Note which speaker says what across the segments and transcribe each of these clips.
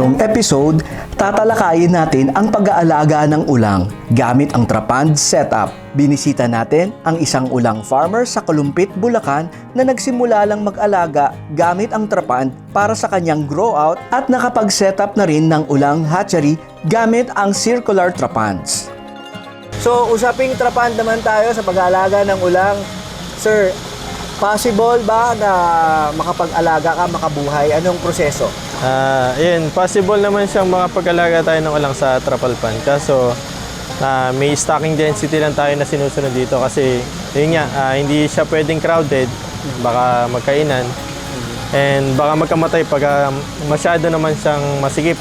Speaker 1: ngayong episode, tatalakayin natin ang pag-aalaga ng ulang gamit ang Trapand setup. Binisita natin ang isang ulang farmer sa Kalumpit, Bulacan na nagsimula lang mag-alaga gamit ang Trapand para sa kanyang grow out at nakapag-setup na rin ng ulang hatchery gamit ang circular Trapands. So, usaping Trapand naman tayo sa pag-aalaga ng ulang. Sir, possible ba na makapag-alaga ka, makabuhay? Anong proseso?
Speaker 2: Yun, possible naman siyang makapag-alaga tayo ng ulang sa trapal pan. Kaso, may stocking density lang tayo na sinusunod dito kasi yun nga, hindi siya pwedeng crowded, baka magkainan. And baka magkamatay pag masyado naman siyang masikip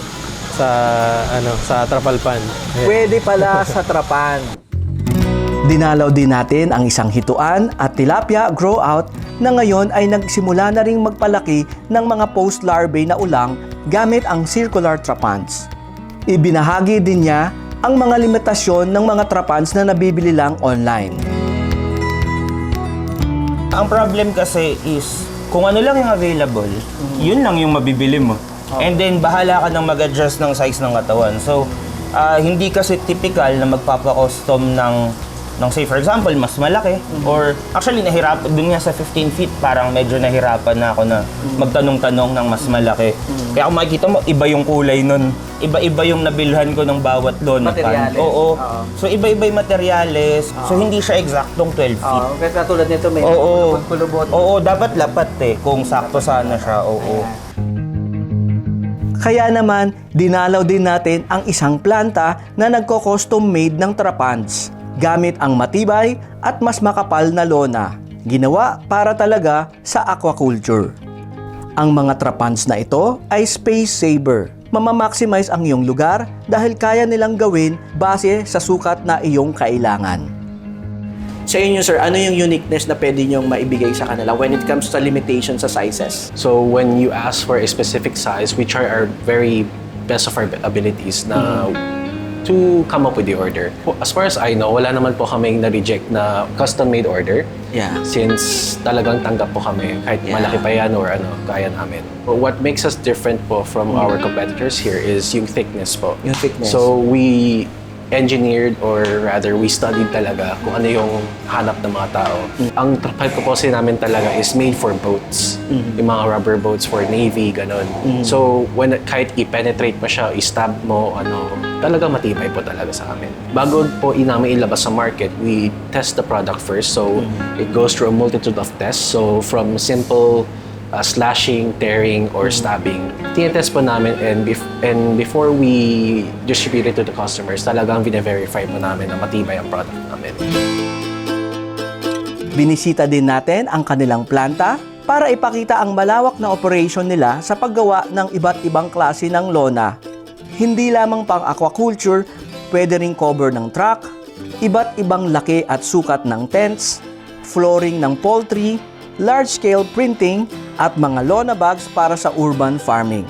Speaker 2: sa trapal pan.
Speaker 1: Pwede pala sa Trapand. Dinalaw din natin ang isang hituan at tilapia grow out na ngayon ay nagsimula na ring magpalaki ng mga post-larvae na ulang gamit ang circular Trapands. Ibinahagi din niya ang mga limitasyon ng mga Trapands na nabibili lang online.
Speaker 3: Ang problem kasi is, kung ano lang yung available, yun lang yung mabibili mo. And then, bahala ka nang mag-adjust ng size ng katawan. So, hindi kasi typical na magpapa-custom ng say for example, mas malaki. Or actually, nahirapan dun nga sa 15 feet, parang medyo nahirapan na ako na magtanong-tanong ng mas malaki. Kaya kung makikita mo, iba yung kulay nun. Iba-iba yung nabilhan ko ng bawat lona pan.
Speaker 1: Materyales.
Speaker 3: Oo. So, iba-iba yung materyales. So, hindi siya eksaktong 12 feet.
Speaker 1: Kasi katulad nito may kulubot.
Speaker 3: Oo, dapat lapat kung sakto sana siya. Oo.
Speaker 1: Kaya naman, dinalaw din natin ang isang planta na nagko-custom made ng Trapands gamit ang matibay at mas makapal na lona, ginawa para talaga sa aquaculture. Ang mga Trapands na ito ay space saver. Mamamaximize ang iyong lugar dahil kaya nilang gawin base sa sukat na iyong kailangan. Sa inyo, sir, ano yung uniqueness na pwede nyong maibigay sa kanila when it comes to limitation sa sizes?
Speaker 4: So when you ask for a specific size, we try our very best of our abilities na to come up with the order. As far as I know, wala naman po kaming na-reject na custom-made order.
Speaker 1: Yeah.
Speaker 4: Since talagang tanggap po kami, kahit malaki pa yan or kaya namin. What makes us different po from our competitors here is yung thickness po.
Speaker 1: Yung thickness.
Speaker 4: So we engineered or rather we studied talaga kung ano yung hanap ng mga tao. Ang pipe ko po namin talaga is made for boats. Yung mga rubber boats for navy, ganon. So when kahit i-penetrate pa siya, i-stab mo, talaga matibay po talaga sa amin. Bago po namin ilabas sa market, we test the product first. So it goes through a multitude of tests. So from simple slashing, tearing, or stabbing. Tinetest po namin and before we distribute it to the customers, talagang vina-verify po namin na matibay ang product namin.
Speaker 1: Binisita din natin ang kanilang planta para ipakita ang malawak na operation nila sa paggawa ng iba't ibang klase ng lona. Hindi lamang pang aquaculture, pwede ring cover ng truck, iba't ibang laki at sukat ng tents, flooring ng poultry, large-scale printing, at mga lona bags para sa urban farming.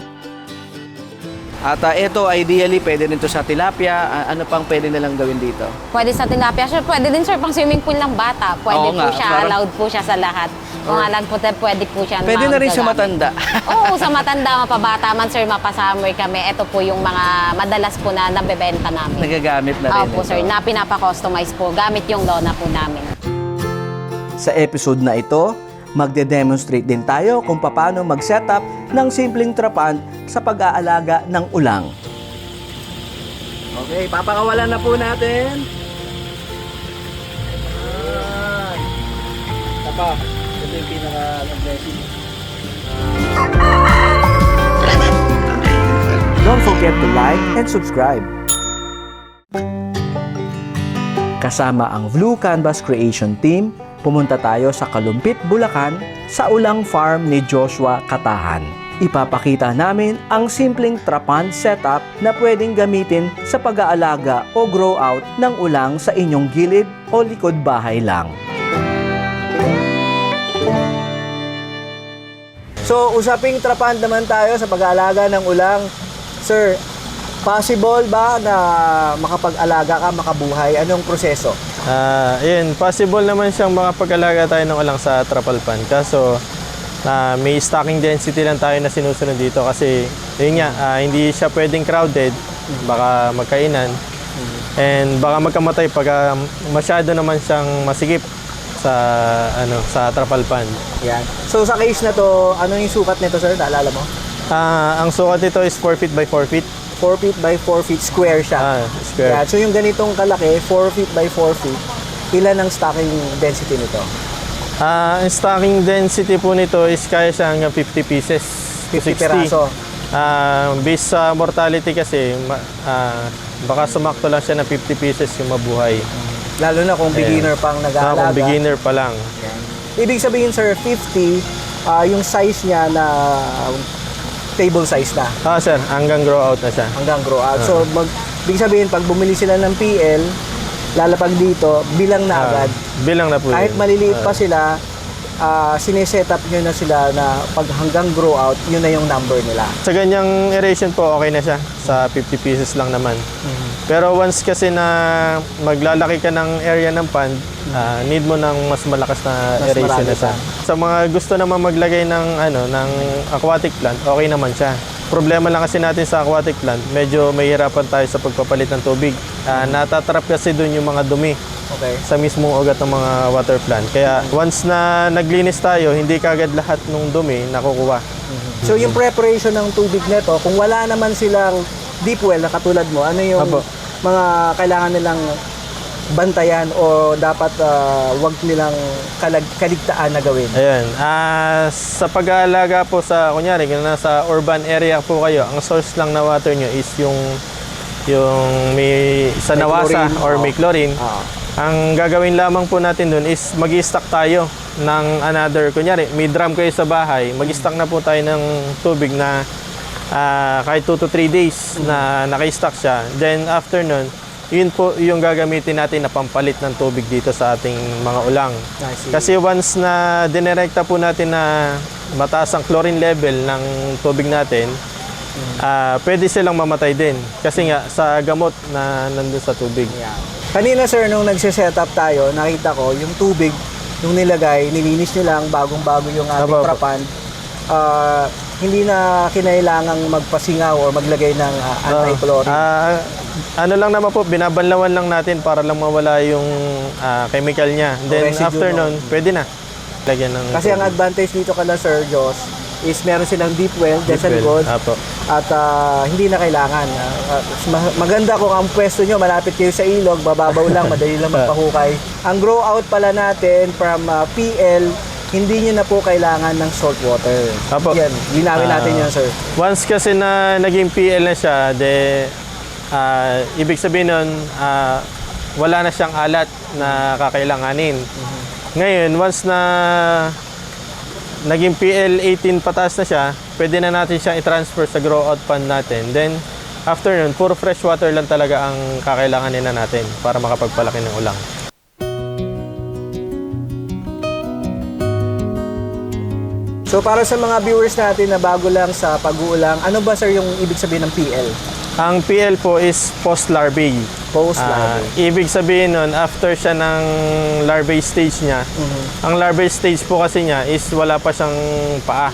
Speaker 1: At ito, ideally, pwede rin to sa tilapia. Ano pang pwede nilang gawin dito?
Speaker 5: Pwede sa tilapia. Sure, pwede din sir pang swimming pool ng bata. Pwede po siya, allowed po siya sa lahat. Kung alam po, pwede po siya.
Speaker 1: Pwede na rin sa matanda.
Speaker 5: Oo, sa matanda, mapabata man sir, mapasummer kami. Ito po yung mga madalas po na nabebenta namin.
Speaker 1: Nagagamit na rin.
Speaker 5: Opo sir, na pinapa-customize po gamit yung lona po namin.
Speaker 1: Sa episode na ito, magde-demonstrate din tayo kung paano mag-setup ng simpleng Trapand sa pag-aalaga ng ulang. Okay, papakawalan na po natin. Ito yung pinaka-aggressive. Don't forget to like and subscribe. Kasama ang Blue Canvas Creation Team, pumunta tayo sa Kalumpit, Bulacan sa ulang farm ni Joshua Katahan. Ipapakita namin ang simpleng Trapand setup na pwedeng gamitin sa pag-aalaga o grow out ng ulang sa inyong gilid o likod bahay lang. So, usaping Trapand naman tayo sa pag-aalaga ng ulang. Sir, possible ba na makapag-alaga ka, makabuhay? Anong proseso?
Speaker 2: Yun, possible naman siyang makapag-alaga tayo ng ulang sa trapal pan. Kaso, may stocking density lang tayo na sinusunod dito kasi yun nga, hindi siya pwedeng crowded, baka magkainan. And baka magkamatay pag masyado naman siyang masigip sa trapal pan.
Speaker 1: Yan. So sa case na to, ano yung sukat nito sir? Naalala mo?
Speaker 2: Ang sukat nito is 4 feet by 4 feet.
Speaker 1: 4 feet by 4 feet square siya.
Speaker 2: Square.
Speaker 1: Yan. So yung ganitong kalaki, 4 feet by 4 feet, ilan ang stocking density nito?
Speaker 2: Ang stocking density po nito is kaya siya hanggang 50 pieces.
Speaker 1: 50 peraso.
Speaker 2: Based sa mortality kasi, baka sumakto lang siya na 50 pieces yung mabuhay.
Speaker 1: Lalo na kung beginner pang nag-aalaga.
Speaker 2: Kung beginner pa lang.
Speaker 1: Yan. Ibig sabihin sir, 50, yung size niya na table size na.
Speaker 2: Sir, hanggang grow out na siya.
Speaker 1: Hanggang grow out. So, ibig sabihin, pag bumili sila ng PL, lalapag dito, bilang na agad.
Speaker 2: Bilang na po
Speaker 1: Kahit
Speaker 2: yun.
Speaker 1: maliliit pa sila, sineset up nyo na sila na pag hanggang grow out, yun na yung number nila.
Speaker 2: Sa ganyang aeration po, okay na siya. Sa 50 pieces lang naman. Pero once kasi na maglalaki ka ng area ng pond, need mo ng mas malakas na
Speaker 1: Mas
Speaker 2: aeration
Speaker 1: marami
Speaker 2: na siya. Sa mga gusto naman maglagay ng aquatic plant, okay naman siya. Problema lang kasi natin sa aquatic plant, medyo mahirapan tayo sa pagpapalit ng tubig. Natatrap kasi doon yung mga dumi
Speaker 1: Okay.
Speaker 2: sa mismong ugat ng mga water plant. Kaya once na naglinis tayo, hindi kagad lahat ng dumi nakukuha.
Speaker 1: So, yung preparation ng tubig nito, kung wala naman silang deep well na katulad mo, ano yung
Speaker 2: Apo.
Speaker 1: mga kailangan nilang bantayan o dapat wag nilang kaligtaan na gawin?
Speaker 2: Ayan. Sa pag-aalaga po sa, kunyari, kung nasa urban area po kayo, ang source lang na water nyo is yung may sa
Speaker 1: May
Speaker 2: nawasa
Speaker 1: chlorine.
Speaker 2: or may chlorine. Ang gagawin lamang po natin dun is mag-i-stock tayo ng another, kunyari, may drum kayo sa bahay, mag-i-stock na po tayo ng tubig na kahit 2 to 3 days na naka-stock siya. Then after nun, yun po yung gagamitin natin na pampalit ng tubig dito sa ating mga ulang.
Speaker 1: I see.
Speaker 2: Kasi once na dinerekta po natin na mataas ang chlorine level ng tubig natin, pwede silang mamatay din. Kasi nga sa gamot na nandun sa tubig.
Speaker 1: Yeah. Kanina sir, nung nagsiset up tayo, nakita ko yung tubig, yung nilagay, nilinis nyo lang bagong-bago yung ating
Speaker 2: Apo.
Speaker 1: trapan. Hindi na kinailangang magpasingaw o maglagay ng anti-chlorine.
Speaker 2: Ano lang naman po, binabanlawan lang natin para lang mawala yung chemical niya. Then
Speaker 1: residue,
Speaker 2: after
Speaker 1: no?
Speaker 2: nun, pwede na. Lagyan ng
Speaker 1: Kasi ang
Speaker 2: tubig.
Speaker 1: advantage dito kala Sir Jos is meron silang deep well,
Speaker 2: Deep
Speaker 1: sa
Speaker 2: well.
Speaker 1: likod,
Speaker 2: Apo.
Speaker 1: at hindi na kailangan. Maganda kung ang pwesto nyo, malapit kayo sa ilog, mababaw lang, madali lang magpahukay. Ang grow out pala natin from PL, hindi nyo na po kailangan ng salt water.
Speaker 2: Apo.
Speaker 1: Yan, linawin natin yan, sir.
Speaker 2: Once kasi na naging PL na siya, ibig sabihin nun, wala na siyang alat na kakailanganin. Ngayon, once na naging PL 18 pataas na siya, pwede na natin siyang i-transfer sa grow out pond natin. Then, after nun, puro fresh water lang talaga ang kakailanganin na natin para makapagpalaki ng ulang.
Speaker 1: So para sa mga viewers natin na bago lang sa pag-uulang, ano ba sir yung ibig sabihin ng PL?
Speaker 2: Ang PL po is post-larvae.
Speaker 1: Post-larvae.
Speaker 2: Ibig sabihin nun, after siya ng larvae stage niya, ang larvae stage po kasi niya is wala pa siyang paa.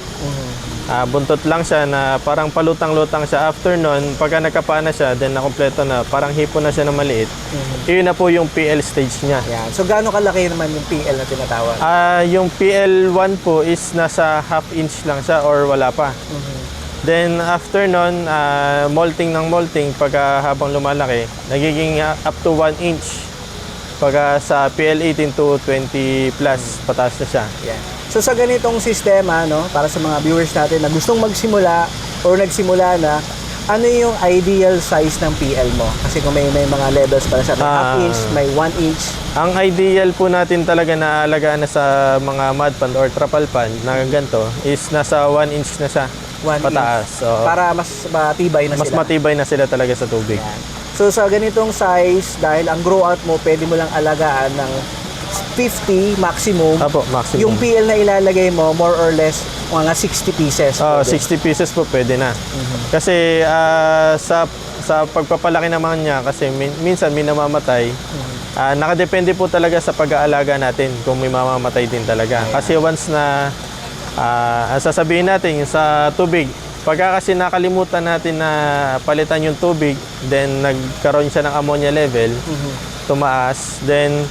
Speaker 2: Buntot lang siya na parang palutang-lutang siya. After nun, pagka nagkapaa na siya, then nakompleto na, parang hipon na siya na maliit. Yun na po yung PL stage niya.
Speaker 1: Yan. So gaano kalaki naman yung PL na tinatawag?
Speaker 2: Yung PL1 po is nasa half inch lang siya or wala pa. Then after nun, molting ng molting, pagka habang lumalaki, nagiging up to 1 inch. Pagka sa PL18 to 20 plus, pataas na siya.
Speaker 1: Yan. So sa ganitong sistema, no, para sa mga viewers natin na gustong magsimula or nagsimula na, ano yung ideal size ng PL mo? Kasi kung may mga levels para sa may half inch, may 1 inch.
Speaker 2: Ang ideal po natin talaga na alagaan na sa mga mud pond or trapal pond na ganito is nasa 1 inch na siya.
Speaker 1: 1
Speaker 2: pataas.
Speaker 1: inch.
Speaker 2: So,
Speaker 1: Para mas matibay na
Speaker 2: mas
Speaker 1: sila.
Speaker 2: matibay na sila talaga sa tubig.
Speaker 1: Yan. So sa ganitong size, dahil ang grow out mo, pwede mo lang alagaan ng 50 maximum.
Speaker 2: Apo, maximum.
Speaker 1: Yung PL na ilalagay mo, more or less, mga 60 pieces.
Speaker 2: Oh,
Speaker 1: pwede.
Speaker 2: 60 pieces po pwede na. Kasi sa pagpapalaki naman niya, kasi minsan may namamatay, nakadepende po talaga sa pag-aalaga natin kung may mamamatay din talaga. Kasi once na Ang sasabihin natin yung sa tubig, pagka kasi nakalimutan natin na palitan yung tubig, then nagkaroon siya ng ammonia level, tumaas, then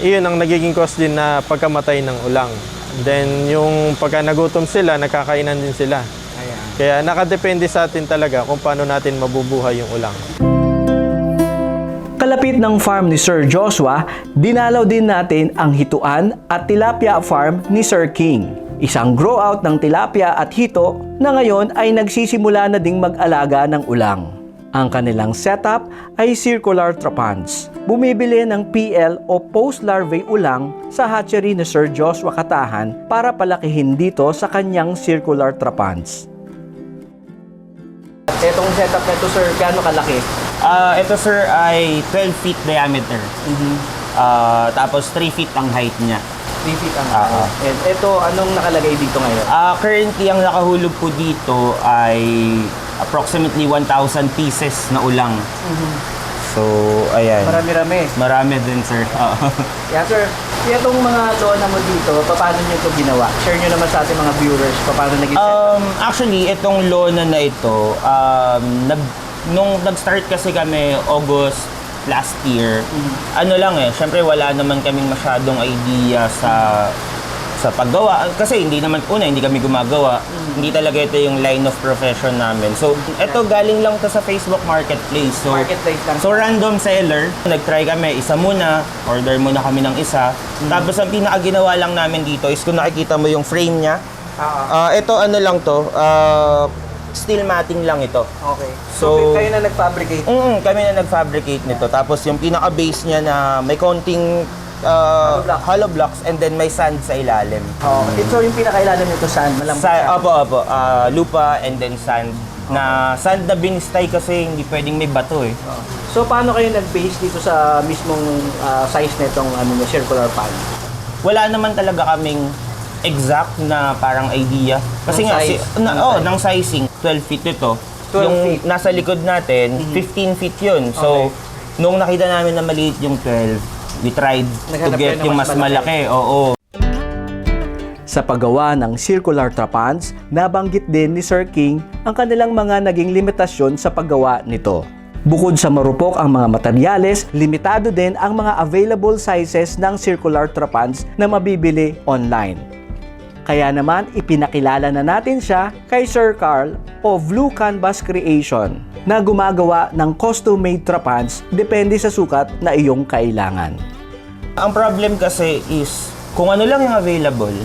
Speaker 2: iyon ang nagiging cause din na pagkamatay ng ulang. Then yung pagka nagutom sila, nagkakainan din sila. Kaya nakadepende sa atin talaga kung paano natin mabubuhay yung ulang.
Speaker 1: Kalapit ng farm ni Sir Joshua, dinalaw din natin ang hituan at tilapia farm ni Sir King. Isang grow out ng tilapia at hito na ngayon ay nagsisimula na ding mag-alaga ng ulang. Ang kanilang setup ay circular trapans. Bumibili ng PL o post-larvae ulang sa hatchery ni Sir Joshua Katahan para palakihin dito sa kanyang circular trapans. Etong setup na ito, sir, gaano kalaki?
Speaker 3: Ito sir ay 12 feet diameter. Tapos 3 feet ang height niya.
Speaker 1: 3 feet ang And ito, anong nakalagay dito ngayon?
Speaker 3: Currently, ang nakahulog po dito ay approximately 1,000 pieces na ulang. So, ayan.
Speaker 1: Marami-rami.
Speaker 3: Marami din, sir.
Speaker 1: Yeah, sir. Itong mga lona mo dito, paano nyo ito ginawa? Share nyo naman sa ating mga viewers paano naging
Speaker 3: Actually, itong lona na ito, nung nag-start kasi kami August last year, ano lang syempre wala naman kaming masyadong idea sa paggawa. Kasi hindi kami gumagawa. Hindi talaga ito yung line of profession namin. So, ito galing lang to sa Facebook Marketplace. So, so random seller. Nag-try kami, isa muna, order muna kami ng isa. Tapos ang pinaka-ginawa lang namin dito is kung nakikita mo yung frame niya, ito ano lang to, steel matting lang ito.
Speaker 1: Okay.
Speaker 3: So,
Speaker 1: kayo na nag-fabricate?
Speaker 3: Kami na nag-fabricate nito. Tapos yung pinaka-base niya na may konting hollow blocks and then may sand sa ilalim.
Speaker 1: So yung pinakailalim nito sand?
Speaker 3: Opo. Lupa and then sand. Na sand na binistay kasi hindi pwedeng may bato
Speaker 1: So paano kayo nag-base dito sa mismong size nitong circular pan?
Speaker 3: Wala naman talaga kaming exact na parang idea. Kasi ng sizing, 12 feet ito.
Speaker 1: 12
Speaker 3: yung
Speaker 1: feet.
Speaker 3: Nasa likod natin, 15 feet yun. So, nung nakita namin na maliit yung 12, we tried to get yung mas malaki. Oo.
Speaker 1: Sa paggawa ng circular trapans, nabanggit din ni Sir King ang kanilang mga naging limitasyon sa paggawa nito. Bukod sa marupok ang mga materyales, limitado din ang mga available sizes ng circular trapans na mabibili online. Kaya naman ipinakilala na natin siya kay Sir Carl o Blue Canvas Creation na gumagawa ng custom-made trapans depende sa sukat na iyong kailangan.
Speaker 3: Ang problem kasi is kung ano lang yung available,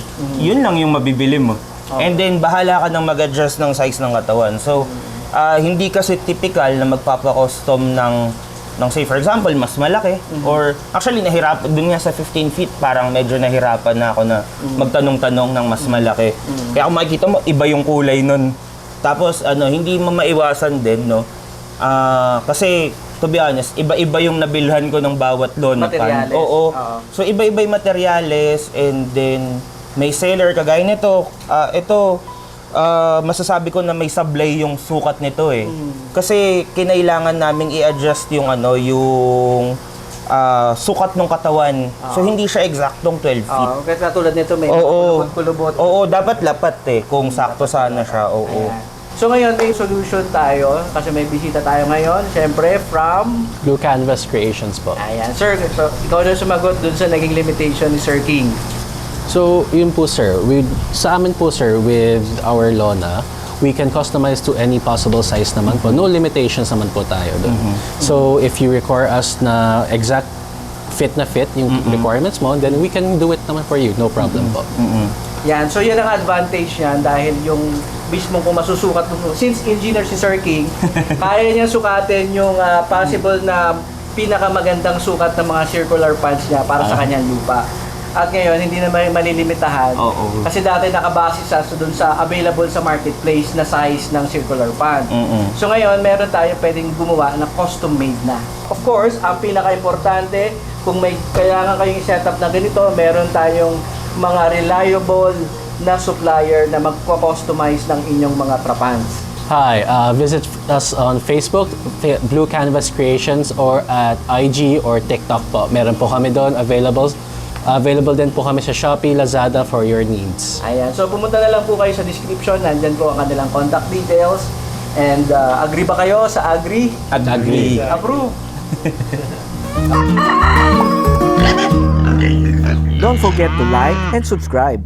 Speaker 3: yun lang yung mabibili mo. And then bahala ka nang mag-adjust ng size ng katawan. So, hindi kasi typical na magpapa-custom ng say for example, mas malaki. Or actually, dun nga sa 15 feet, parang medyo nahirapan na ako na magtanong-tanong ng mas malaki. Kaya kung makikita mo, iba yung kulay nun. Tapos, hindi mo maiwasan din, no? Kasi, to be honest, iba-iba yung nabilhan ko ng bawat lona pan. Oo. So, iba-iba yung materyales and then may seller kagaya nito. Masasabi ko na may sablay yung sukat nito Kasi kinailangan naming i-adjust yung sukat ng katawan. So hindi siya eksaktong 12 feet.
Speaker 1: Kasi katulad nito may kulubot.
Speaker 3: Oo, dapat lapat kung sakto sana siya. Oo.
Speaker 1: So ngayon may solution tayo kasi may bisita tayo ngayon. Siyempre from
Speaker 4: Blue Canvas Creations po.
Speaker 1: Ayan, sir, ikaw na sumagot dun sa naging limitation ni Sir King.
Speaker 4: So, yun po sir. Sa amin po sir, with our Lona, we can customize to any possible size naman po. No limitations naman po tayo doon. So, if you require us na exact fit yung requirements mo, then we can do it naman for you. No problem po.
Speaker 1: Yan, so yan ang advantage niyan dahil yung mismo kung masusukat mo. Since engineer si Sir King, kaya niya sukatin yung possible na pinakamagandang sukat ng mga circular pans niya para sa kanyang lupa. At ngayon, hindi na malilimitahan. Kasi dati nakabase sa dun sa available sa marketplace na size ng circular pan. So ngayon, meron tayo pwedeng gumawa na custom-made na. Of course, ang pinaka-importante, kung may kailangan kayong setup na ganito, meron tayong mga reliable na supplier na magpo-customize ng inyong mga trapans.
Speaker 4: Hi, visit us on Facebook, Blue Canvas Creations, or at IG or TikTok po. Meron po kami doon available Available din po kami sa Shopee, Lazada for your needs.
Speaker 1: Ayan. So pumunta na lang po kayo sa description. Nandyan po ang kanilang contact details. And agree ba kayo sa agree?
Speaker 3: Agree.
Speaker 1: Approve. Don't forget to like and subscribe.